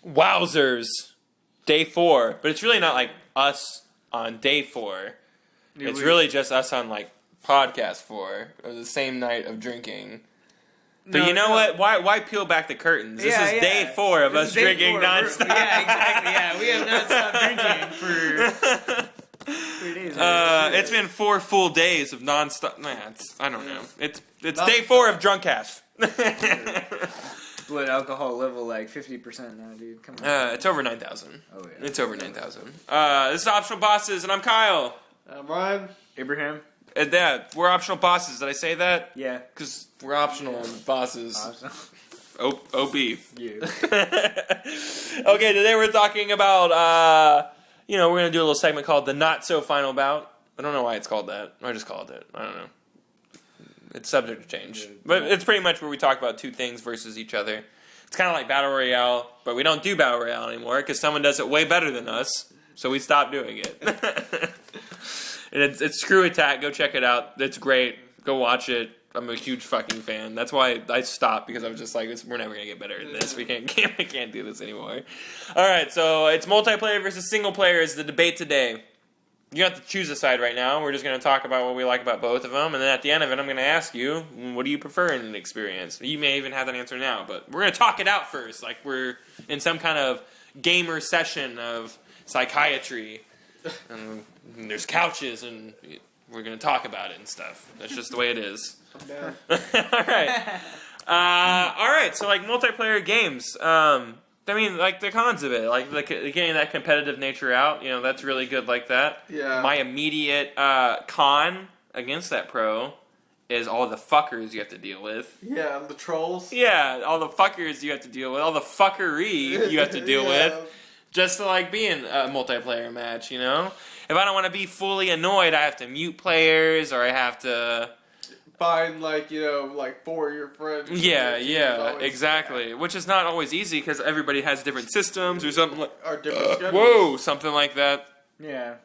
Wowzers. Day 4. But it's really not like us on day 4. It's really just us on like podcast 4. Or the same night of drinking. But you know what? Why peel back the curtains? This is day 4 of us drinking nonstop. Yeah, exactly. Yeah, we have not stopped drinking for 3 days. It's been 4 full days of nonstop. I don't know. It's day 4 of Drunkcast. Blood alcohol level like 50% now, dude. Come on. It's over 9,000. Oh yeah. It's over 9,000. This is Optional Bosses, and I'm Kyle. I'm Ryan. Abraham. And we're optional bosses. Did I say that? Yeah. Because we're optional bosses. Awesome. OB. You. Okay, today we're talking about, we're going to do a little segment called The Not So Final Bout. I don't know why it's called that. I just called it. I don't know. It's subject to change. But it's pretty much where we talk about two things versus each other. It's kind of like Battle Royale, but we don't do Battle Royale anymore because someone does it way better than us, so we stopped doing it. And it's Screw Attack. Go check it out. It's great. Go watch it. I'm a huge fucking fan. That's why I stopped, because I was just like, we're never gonna get better than this. We can't do this anymore. All right, so it's multiplayer versus single player is the debate today. You have to choose a side right now. We're just gonna talk about what we like about both of them, and then at the end of it, I'm gonna ask you, what do you prefer in an experience? You may even have that answer now, but we're gonna talk it out first, like we're in some kind of gamer session of psychiatry. And there's couches, and we're going to talk about it and stuff. That's just the way it is. I'm down. All right, so like multiplayer games. I mean, like the cons of it, like getting that competitive nature out, that's really good like that. Yeah. My immediate con against that pro is all the fuckers you have to deal with. Yeah, the trolls. Yeah, all the fuckers you have to deal with, all the fuckery you have to deal with. Just to like be in a multiplayer match, If I don't want to be fully annoyed, I have to mute players, or I have to find like 4 of your friends. Yeah, exactly. Which is not always easy because everybody has different systems or something like. Or different schedules. Whoa, something like that. Yeah.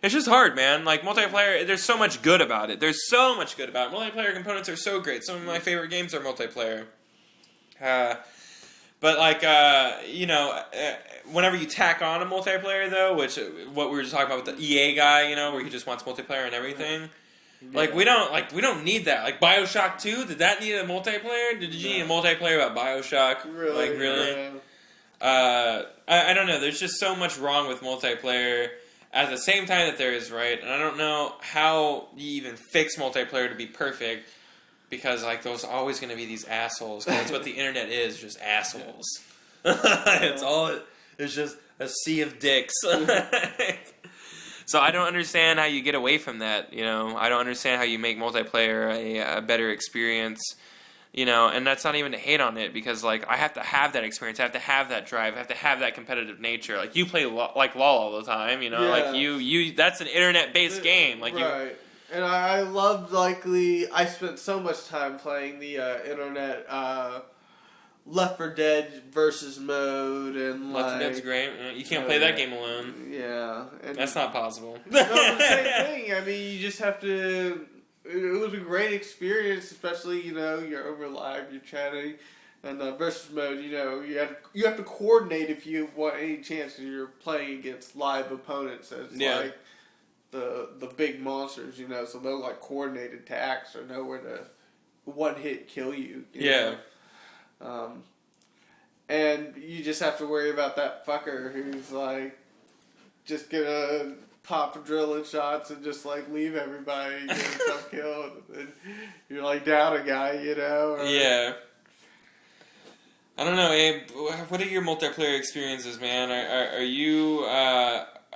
It's just hard, man. Like multiplayer, there's so much good about it. Multiplayer components are so great. Some of my favorite games are multiplayer. But like, whenever you tack on a multiplayer though, which what we were just talking about with the EA guy, where he just wants multiplayer and everything. Yeah. Like we don't need that. Like BioShock 2, did that need a multiplayer? Did you need a multiplayer about BioShock? Really? Like really? Yeah. I don't know. There's just so much wrong with multiplayer at the same time that there is right, and I don't know how you even fix multiplayer to be perfect. Because, like, there's always going to be these assholes. That's what the internet is, just assholes. It's just a sea of dicks. So I don't understand how you get away from that, I don't understand how you make multiplayer a better experience, and that's not even to hate on it, because, like, I have to have that experience. I have to have that drive. I have to have that competitive nature. Like, you play, like, LOL all the time, Yeah. Like, you that's an internet-based game. Like, right. And I loved, I spent so much time playing the internet Left 4 Dead versus mode, and Left 4 Dead's great. You can't play that game alone. Yeah. And That's not possible. No, the same thing. I mean, you just have to... It was a great experience, especially, you're over live, you're chatting, and versus mode, you have to coordinate if you want any chance you're playing against live opponents. So it's like... The big monsters, so they'll like coordinate attacks or know where to one hit kill you. You know? And you just have to worry about that fucker who's like just gonna pop drilling shots and just like leave everybody, get himself killed, and you're like down a guy, Or, yeah. I don't know, Abe. What are your multiplayer experiences, man? Are you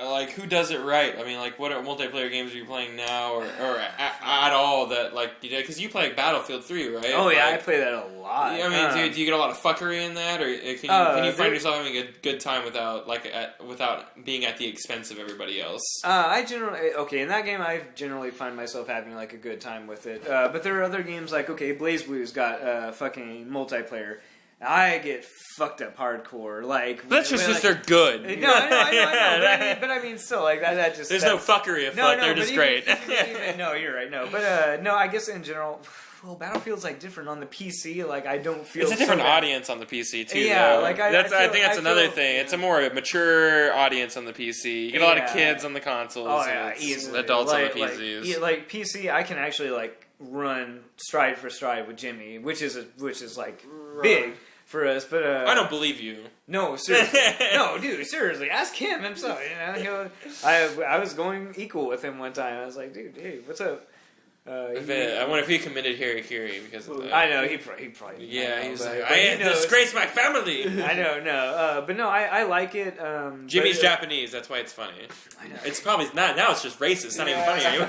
like, who does it right? I mean, like, what multiplayer games are you playing now, or at all that, like, because you play like Battlefield 3, right? Oh, yeah, like, I play that a lot. I mean, do you get a lot of fuckery in that, or can you find yourself having a good time without being at the expense of everybody else? I generally, in that game, I generally find myself having, like, a good time with it. But there are other games, like, Blaze Blue's got fucking multiplayer. I get fucked up hardcore. Like, that's just because they're good. No, I know. But I mean, still, like that just. There's no fuckery afoot. They're just great. No, you're right. No, but no, I guess in general, well, Battlefield's like different on the PC. Like I don't feel It's a different so bad. audience on the PC too. Yeah, though. like, I I feel- think that's I another feel- thing. It's a more mature audience on the PC. You get a lot of Yeah. kids on the consoles. Oh and yeah, it's easily. adults like, on the PCs. Like PC, I can actually like run stride for stride with Jimmy, which is like big for us. But I don't believe you. no, seriously, no, dude, seriously, ask him himself. You know, I was going equal with him one time. I was like, dude, hey, what's up? I wonder if he committed harikiri because of that. I know he probably. Yeah, he he's knows, like, but I he knows. disgraced my family. I know, no, but no, I like it. Jimmy's but, Japanese, that's why it's funny. I know. It's probably not now. It's just racist. It's not even funny anymore.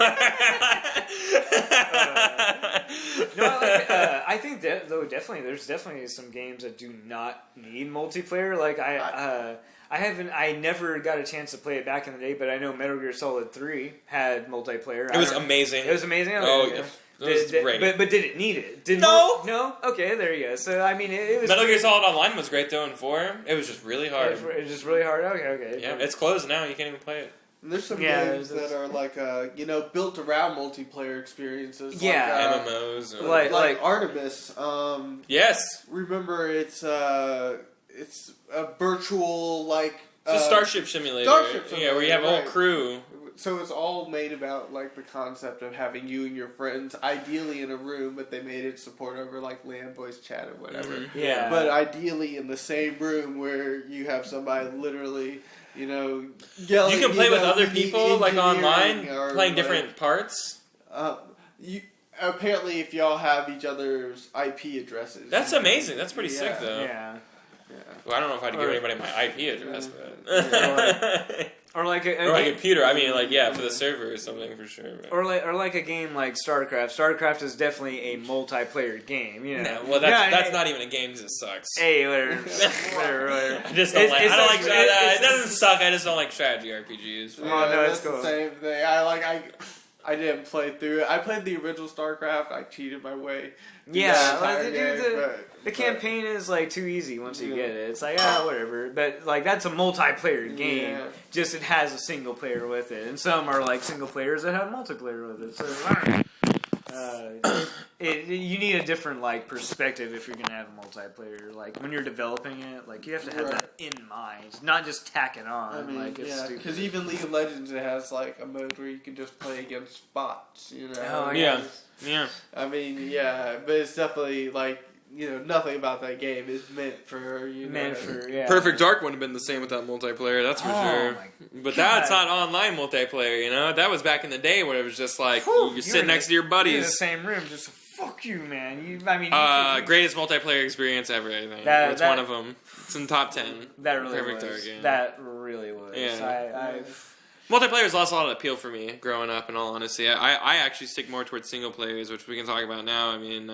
No, I like it. I think that though there's definitely some games that do not need multiplayer. Like I never got a chance to play it back in the day, but I know Metal Gear Solid 3 had multiplayer. It was amazing. It was amazing. Oh, Okay, yeah. It was great. But did it need it? No! No? Okay, there you go. So, I mean, it was... Metal Gear Solid Online was great though in 4. It was just really hard. It was just really hard? Okay. Yeah, it's closed now. You can't even play it. And there's some Yeah, games there's- that are like built around multiplayer experiences. Yeah. like, MMOs. Or, Like- Artemis. yes. Remember, it's a virtual like. It's a Starship Simulator. Starship Yeah, where you have a whole right. crew. So it's all made about like the concept of having you and your friends ideally in a room, but they made it support over like LAN voice chat or whatever. Mhm. Yeah. But ideally in the same room where you have somebody literally, yelling. You can play with other in the people, like online, engineering or, playing like, different parts. You apparently if y'all have each other's IP addresses. That's amazing. That's pretty Yeah. sick, though. Yeah. Yeah. Well, I don't know if I'd give Or- anybody my IP address, but Or like a or my game- computer. I mean, like for the server or something for sure. But. Or like a game like StarCraft. StarCraft is definitely a multiplayer game. You know. No, well, that's Yeah, not even a game because it sucks. Hey, whatever. I just don't It's- like. it's I don't like- like. It it's- doesn't suck. I just don't like strategy RPGs. Oh, no, that's it's cool. the same thing. I didn't play through it. I played the original StarCraft. I cheated my way. through Yeah, that like, entire dude, game, the campaign is like too easy once you Yeah. get it. It's like whatever. But like that's a multiplayer game. Yeah. Just it has a single player with it, and some are like single players that have multiplayer with it. So you need a different like perspective if you're gonna have a multiplayer. Like when you're developing it, like you have to have Right. that in mind, not just tack it on. I mean, like it's yeah, stupid. because even League of Legends it has like a mode where you can just play against bots. Oh, Yeah. Yeah. I mean, yeah, but it's definitely like nothing about that game is meant for yeah. Perfect Dark wouldn't have been the same without multiplayer. That's for Oh sure. my But God. that's not online multiplayer. That was back in the day where it was just like Whew, you sit were next in to your the- you're in the buddies. same room, just fuck you, man. You Greatest multiplayer experience ever. I think it's That- one of them. It's in top 10. that really Perfect was. Dark, yeah. That really was. Yeah. I Multiplayer has lost a lot of appeal for me growing up. In all honesty, I actually stick more towards single players, which we can talk about now. I mean,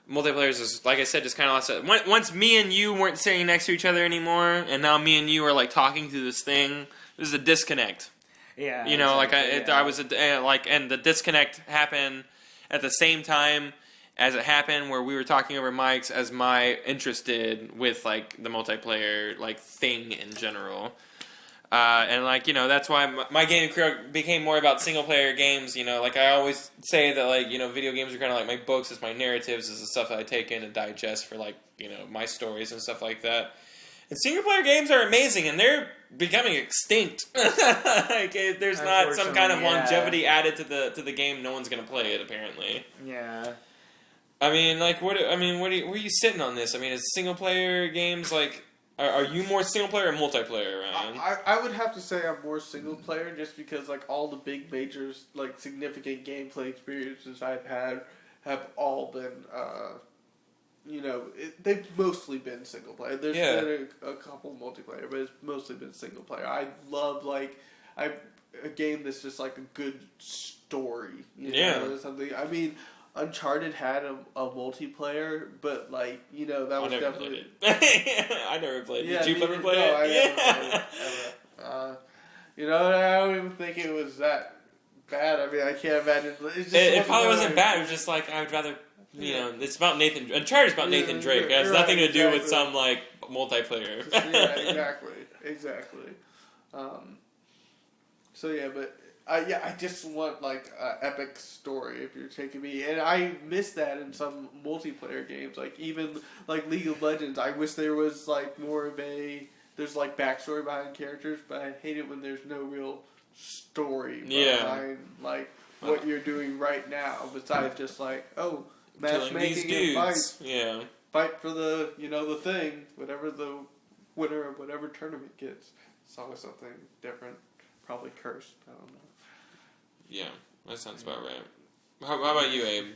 multiplayers is like I said, just kind of lost. Once me and you weren't sitting next to each other anymore, and now me and you are like talking through this thing. There's a disconnect. yeah. I was and the disconnect happened at the same time as it happened where we were talking over mics as my interested with like the multiplayer like thing in general. And that's why my gaming career became more about single player games. Like I always say that video games are kind of like my books, it's my narratives, it's the stuff that I take in and digest for my stories and stuff like that. And single player games are amazing, and they're becoming extinct. If there's not some kind of Unfortunately, yeah. longevity added to the game, no one's gonna play it. Apparently. Yeah. I mean, where are you sitting on this? I mean, is single player games are you more single player or multiplayer, Ryan? I would have to say I'm more single player just because all the big majors significant gameplay experiences I've had have all been they've mostly been single player. There's been a couple multiplayer, but it's mostly been single player. I love a game that's just a good story. Or something. I mean, Uncharted had a multiplayer, but that was definitely. I never played it. Yeah, Did you ever play no, it? I never played it, ever. I don't even think it was that bad. I mean, I can't imagine. It probably wasn't bad. It was just I would rather. It's about Nathan. Uncharted is about Nathan Drake. It has nothing to do with some multiplayer. Yeah, exactly. So yeah, but I just want like an epic story if you're taking me, and I miss that in some multiplayer games. Like even like League of Legends, I wish there was like more of there's like backstory behind characters, but I hate it when there's no real story behind like what you're doing right now. Besides just like matchmaking and fights, fight for the the thing, whatever the winner of whatever tournament gets. It's always something different. Probably cursed. I don't know. Yeah, that sounds about right. How about you, Abe?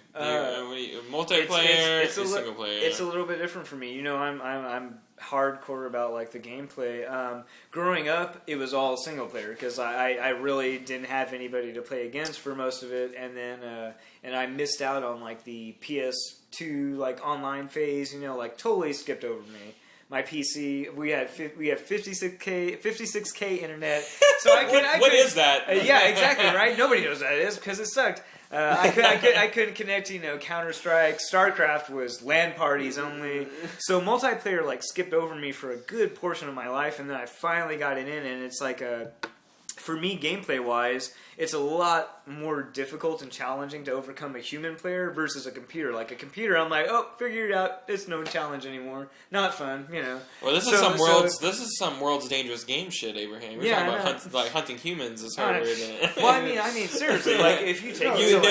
Multiplayer, single player? It's a little bit different for me. I'm hardcore about like the gameplay. Growing up, it was all single player because I really didn't have anybody to play against for most of it, and then and I missed out on like the PS2 like online phase. Like totally skipped over me. My PC, we have 56k internet. So What is that? Yeah, exactly, right? Nobody knows what that is because it sucked. I couldn't connect. Counter Strike, StarCraft was LAN parties only. So multiplayer like skipped over me for a good portion of my life, and then I finally got it in, and it's like for me, gameplay wise, it's a lot more difficult and challenging to overcome a human player versus a computer. Like a computer, I'm like, figure it out. It's no challenge anymore. Not fun, Well, this is some world's dangerous game shit, Abraham. We're talking about hunting humans is harder than. Well, I mean, seriously, like if you take you have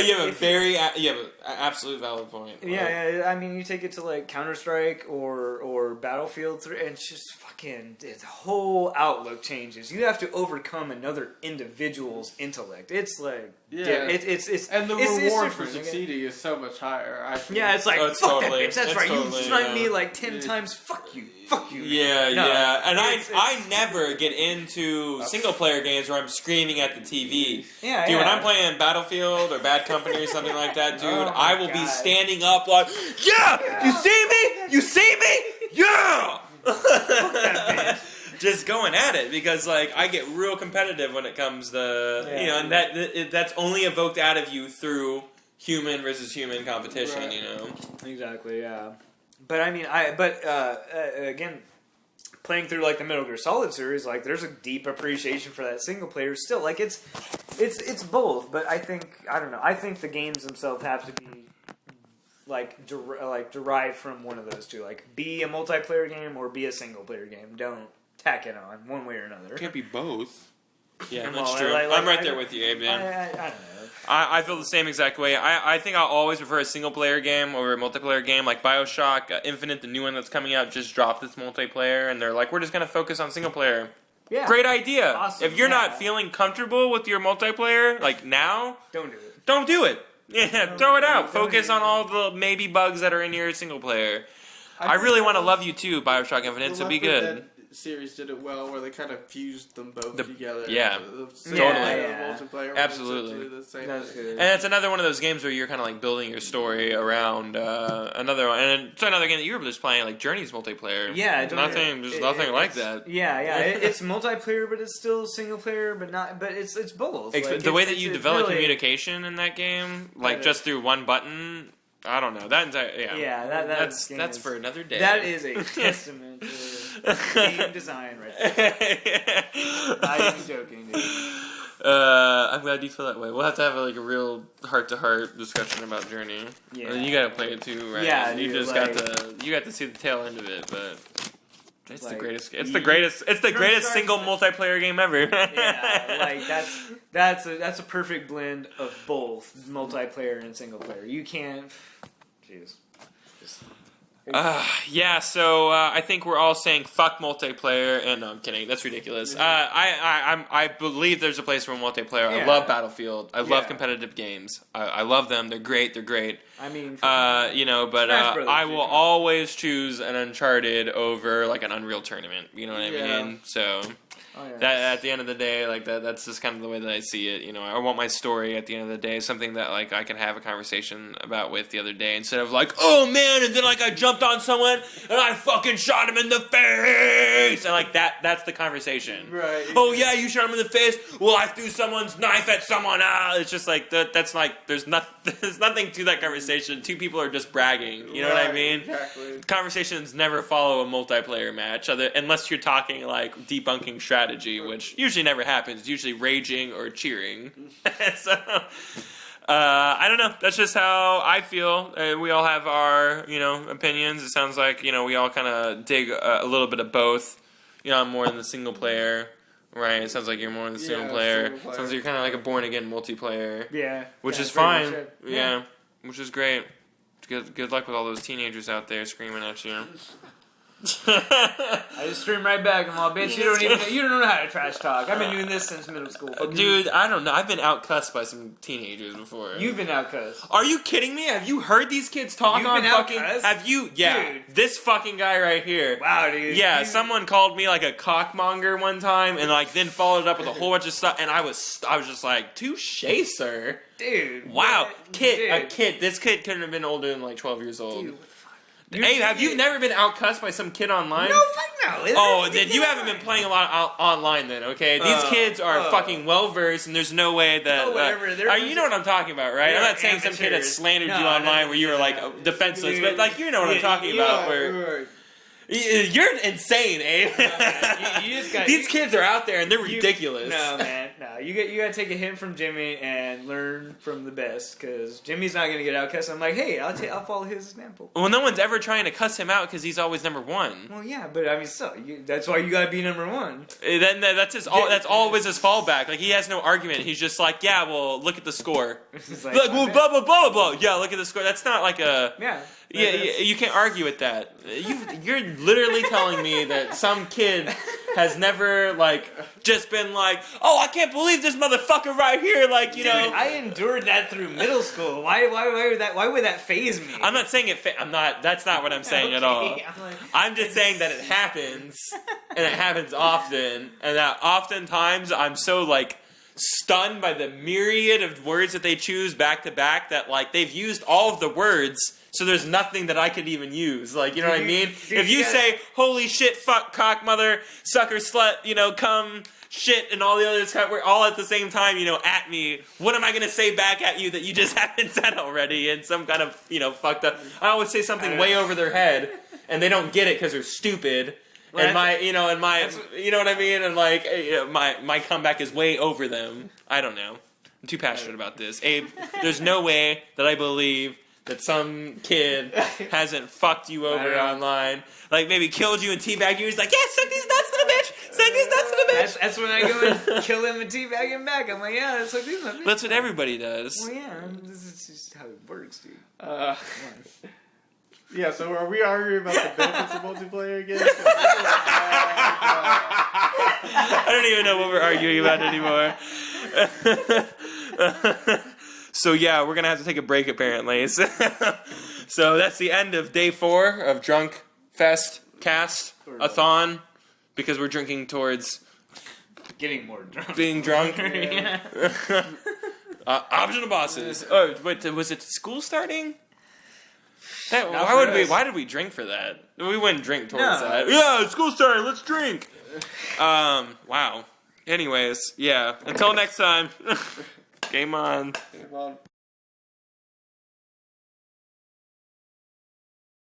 an absolute valid point. Yeah, I mean, you take it to like Counter Strike or Battlefield 3, and it's just fucking the whole outlook changes. You have to overcome another individual's intellect. It's like it's and the reward for succeeding is so much higher. Yeah, it's like fuck that bitch. That's right. You sniped me like 10 times. Fuck you. Yeah, yeah. And I never get into single player games where I'm screaming at the TV. Yeah, dude. When I'm playing Battlefield or Bad Company or something like that, dude, I will be standing up like, yeah, you see me? You see me? Yeah. Just going at it because like I get real competitive when it comes to and that's only evoked out of you through human versus human competition, right. Exactly, yeah. But I mean, again, playing through like the Metal Gear Solid series, like there's a deep appreciation for that single player still. Like it's both, but I think the games themselves have to be like derived from one of those two. Like be a multiplayer game or be a single player game. Don't tack it on one way or another. It can't be both. Yeah, that's true. I'm right there with you, Abe, man. I don't know. I feel the same exact way. I think I'll always prefer a single-player game over a multiplayer game. Like Bioshock Infinite, the new one that's coming out, just dropped its multiplayer, and they're like, we're just going to focus on single-player. Yeah. Great idea. Awesome. If you're not feeling comfortable with your multiplayer, like now, don't do it. Don't do it. Yeah, throw it out. Focus on all the maybe bugs that are in your single-player. I really want to love you too, Bioshock Infinite, so be good. Series did it well, where they kind of fused them both together. Yeah, multiplayer, absolutely. The same That's good. And it's another one of those games where you're kind of like building your story around another one, and it's another game that you were just playing, like Journey's multiplayer. Yeah, nothing like that. Yeah, it's multiplayer, but it's still single player, but it's both. The way that you develop communication in that game, like just through one button. I don't know. That's for another day. That is a testament to game design right there. Not even joking, dude. I'm glad you feel that way. We'll have to have like a real heart-to-heart discussion about Journey. Yeah, and you got to play it too, right? Yeah, you just got to see the tail end of it, but it's the greatest. It's the greatest single multiplayer game ever. Yeah, like that's a perfect blend of both multiplayer and single player. You can't. Jeez. So I think we're all saying fuck multiplayer, and no, I'm kidding. That's ridiculous. I believe there's a place for multiplayer. Yeah. I love Battlefield. I love competitive games. I love them. They're great. I mean, but I will always choose an Uncharted over like an Unreal Tournament. You know what I mean? So. That at the end of the day, like that's just kind of the way that I see it. I want my story at the end of the day, something that like I can have a conversation about with the other day, instead of like, oh man, and then like I jump jumped on someone and I fucking shot him in the face, and like that's the conversation. Right. Oh yeah, you shot him in the face. Well, I threw someone's knife at someone. It's just like that's like there's nothing to that conversation. Two people are just bragging. You know what I mean? Exactly. Conversations never follow a multiplayer match, unless you're talking like debunking strategy, which usually never happens. It's usually raging or cheering. So I don't know. That's just how I feel. We all have our opinions. It sounds like we all kind of dig a little bit of both. I'm more in the single player. Right, it sounds like you're more in the single player. Sounds like you're kind of like a born again multiplayer. Yeah, which is fine. Yeah, which is great. Good luck with all those teenagers out there screaming at you. I just scream right back and all, bitch, you don't know how to trash talk. I've been doing this since middle school. Dude, I don't know. I've been outcussed by some teenagers before. You've been outcussed. Are you kidding me? Have you heard these kids talk on fucking... outcussed? Have you... Yeah. Dude. This fucking guy right here. Wow, dude. Yeah, someone called me like a cockmonger one time and like then followed it up with a whole bunch of stuff, and I was just like, touche, sir. Dude. Wow. Dude. A kid. This kid couldn't have been older than like 12 years old. Dude. Hey, have you never been outcussed by some kid online? No, fuck no. Oh, then you haven't been playing a lot online then, okay? These kids are fucking well-versed, and there's no way that... whatever. you know what I'm talking about, right? I'm not saying some kid that slandered you online where you were, like, defenseless, Dude. but, like, you know what I'm talking about, where... Right. You're insane, Abe. You just got, These kids are out there, and they're ridiculous. No, man. No. You got to take a hint from Jimmy and learn from the best, because Jimmy's not going to get outcussed. I'm like, hey, I'll follow his example. Well, no one's ever trying to cuss him out because he's always number one. Well, yeah, but I mean, that's why you got to be number one. Then that's always his fallback. Like, he has no argument. He's just like, yeah, well, look at the score. It's Like, well, blah, blah, blah, blah. Yeah, look at the score. That's not like a... Yeah. Yeah, you can't argue with that. You're literally telling me that some kid has never, like, just been like, oh, I can't believe this motherfucker right here, like, you Dude, know. I endured that through middle school. Why would that phase me? I'm not saying that's not what I'm saying at all. I'm just saying that it happens, and it happens often, and that oftentimes I'm so, like, stunned by the myriad of words that they choose back to back that, like, they've used all of the words. So there's nothing that I could even use. Like, you know what I mean? If you say, holy shit, fuck, cock, mother, sucker, slut, come, shit, and all the others, we're all at the same time, at me, what am I going to say back at you that you just haven't said already in some kind of, fucked up... I always say something way over their head, and they don't get it because they're stupid. Well, and you know what I mean? And, like, my comeback is way over them. I don't know. I'm too passionate about this. Abe, there's no way that I believe... that some kid hasn't fucked you over online, like maybe killed you and teabagged you. He's like, yeah, suck these nuts to the bitch, suck these nuts to the bitch. That's when I go and kill him and teabag him back. I'm like, yeah, suck these nuts. That's what everybody does. Well, yeah, this is just how it works, dude. Yeah, so are we arguing about the benefits of multiplayer again? I don't even know what we're arguing about anymore. So yeah, we're gonna have to take a break apparently. So that's the end of day 4 of Drunk Fest Cast a-thon, because we're drinking towards getting more drunk. Being drunk. Yeah. Optional bosses. Oh, wait, was it school starting? Why did we drink for that? We wouldn't drink towards that. Yeah, school starting. Let's drink. Wow. Anyways, yeah. Until next time. Game on. Game on.